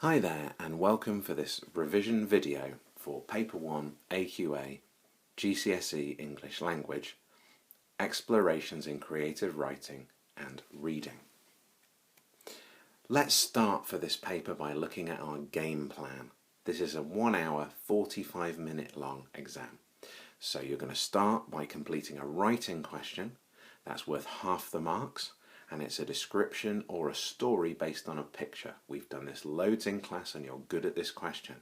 Hi there and welcome for this revision video for Paper 1 AQA GCSE English Language Explorations in Creative Writing and Reading. Let's start for this paper by looking at our game plan. This is a 1 hour 45-minute long exam. So you're going to start by completing a writing question that's worth half the marks, and it's a description or a story based on a picture. We've done this loads in class and you're good at this question.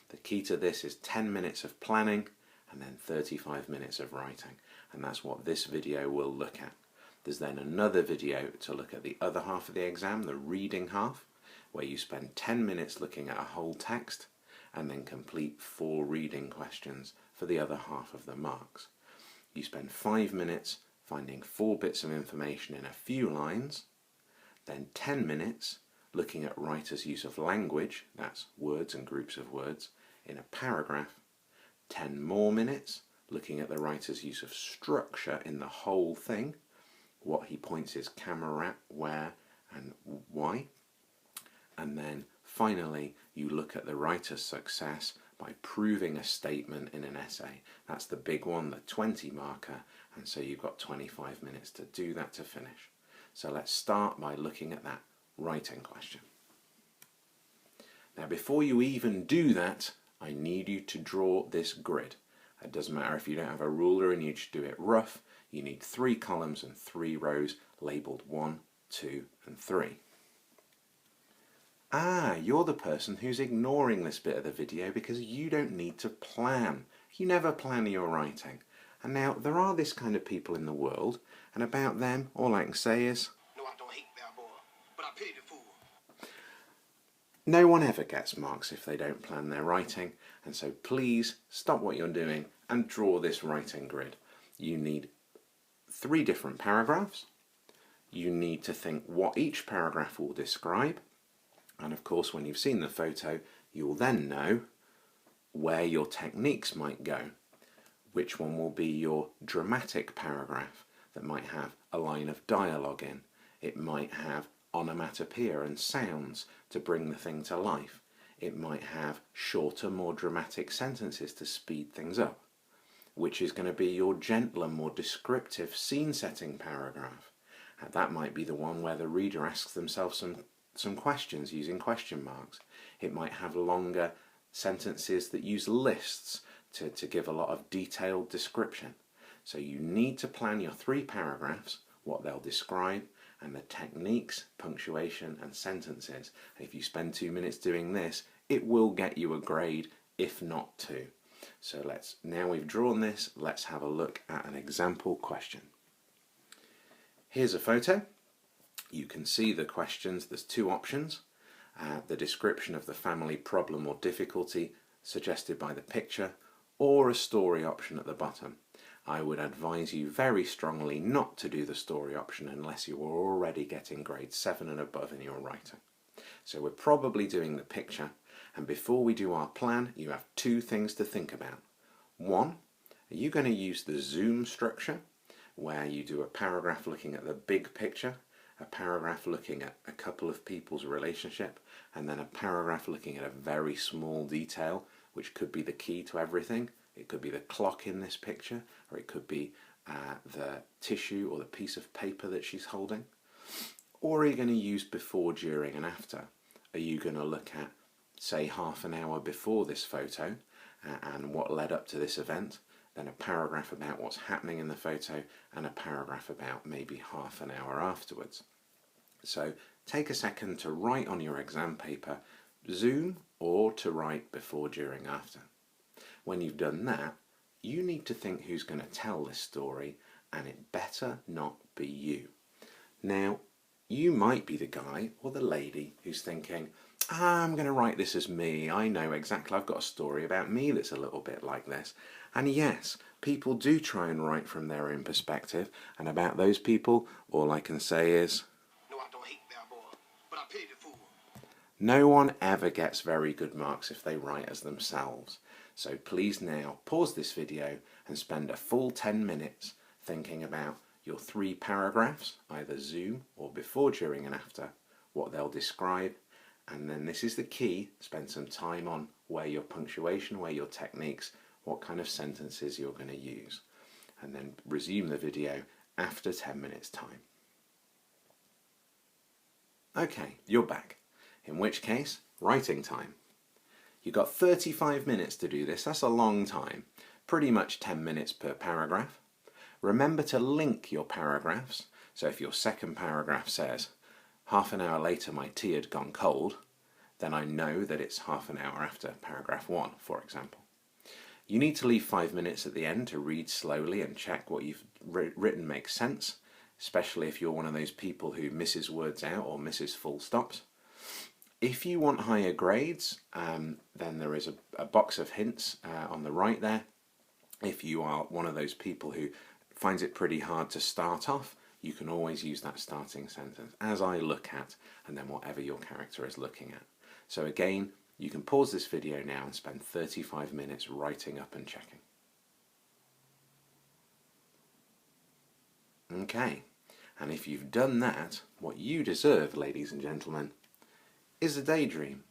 The key to this is 10 minutes of planning and then 35 minutes of writing, and that's what this video will look at. There's then another video to look at the other half of the exam, the reading half, where you spend 10 minutes looking at a whole text and then complete 4 reading questions for the other half of the marks. You spend 5 minutes finding 4 bits of information in a few lines, then 10 minutes looking at writers' use of language, that's words and groups of words, in a paragraph, 10 more minutes looking at the writer's use of structure in the whole thing, what he points his camera at, where and why, and then finally you look at the writer's success by proving a statement in an essay. That's the big one, the 20 marker, and so you've got 25 minutes to do that to finish. So let's start by looking at that writing question. Now before you even do that, I need you to draw this grid. It doesn't matter if you don't have a ruler and you just do it rough. You need 3 columns and 3 rows labelled 1, 2 and 3. You're the person who's ignoring this bit of the video because you don't need to plan. You never plan your writing. And now, there are this kind of people in the world, and about them, all I can say is, No, I don't hate that boy, but I pity the fool. No one ever gets marks if they don't plan their writing, and so please stop what you're doing and draw this writing grid. You need 3 different paragraphs. You need to think what each paragraph will describe. And of course, when you've seen the photo, you'll then know where your techniques might go. Which one will be your dramatic paragraph that might have a line of dialogue in. It might have onomatopoeia and sounds to bring the thing to life. It might have shorter, more dramatic sentences to speed things up. Which is going to be your gentler, more descriptive scene-setting paragraph. And that might be the one where the reader asks themselves some questions using question marks. It might have longer sentences that use lists to give a lot of detailed description. So you need to plan your 3 paragraphs, what they'll describe, and the techniques, punctuation and sentences. And if you spend 2 minutes doing this, it will get you a grade, if not 2. So now we've drawn this, let's have a look at an example question. Here's a photo. You can see the questions. There's 2 options. The description of the family problem or difficulty suggested by the picture, or a story option at the bottom. I would advise you very strongly not to do the story option unless you are already getting grade 7 and above in your writing. So we're probably doing the picture, and before we do our plan, you have 2 things to think about. 1, are you going to use the zoom structure, where you do a paragraph looking at the big picture, a paragraph looking at a couple of people's relationship, and then a paragraph looking at a very small detail, which could be the key to everything. It could be the clock in this picture, or it could be the tissue or the piece of paper that she's holding. Or are you going to use before, during and after? Are you going to look at, say, half an hour before this photo and what led up to this event, then a paragraph about what's happening in the photo, and a paragraph about maybe half an hour afterwards. So take a second to write on your exam paper, zoom, or to write before, during, after. When you've done that, you need to think who's going to tell this story, and it better not be you. Now, you might be the guy or the lady who's thinking, I'm going to write this as me. I know exactly, I've got a story about me that's a little bit like this. And yes, people do try and write from their own perspective, and about those people, all I can say is, No, I don't hate that boy, but I pity the fool. no one ever gets very good marks if they write as themselves. So please now pause this video and spend a full 10 minutes thinking about your 3 paragraphs, either zoom or before, during and after, what they'll describe, And then this is the key, spend some time on where your punctuation, where your techniques, what kind of sentences you're going to use. And then resume the video after 10 minutes time. Okay, you're back. In which case, writing time. You've got 35 minutes to do this, that's a long time. Pretty much 10 minutes per paragraph. Remember to link your paragraphs, so if your second paragraph says, half an hour later my tea had gone cold, then I know that it's half an hour after paragraph 1, for example. You need to leave 5 minutes at the end to read slowly and check what you've written makes sense, especially if you're one of those people who misses words out or misses full stops. If you want higher grades, then there is a box of hints on the right there. If you are one of those people who finds it pretty hard to start off, you can always use that starting sentence, as I look at, and then whatever your character is looking at. So again, you can pause this video now and spend 35 minutes writing up and checking. Okay, and if you've done that, what you deserve, ladies and gentlemen, is a daydream.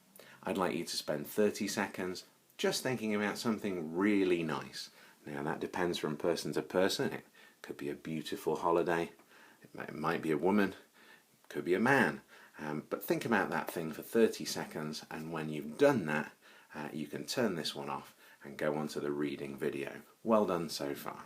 I'd like you to spend 30 seconds just thinking about something really nice. Now that depends from person to person. It could be a beautiful holiday, it might be a woman, it could be a man. But think about that thing for 30 seconds, and when you've done that, you can turn this one off and go on to the reading video. Well done so far.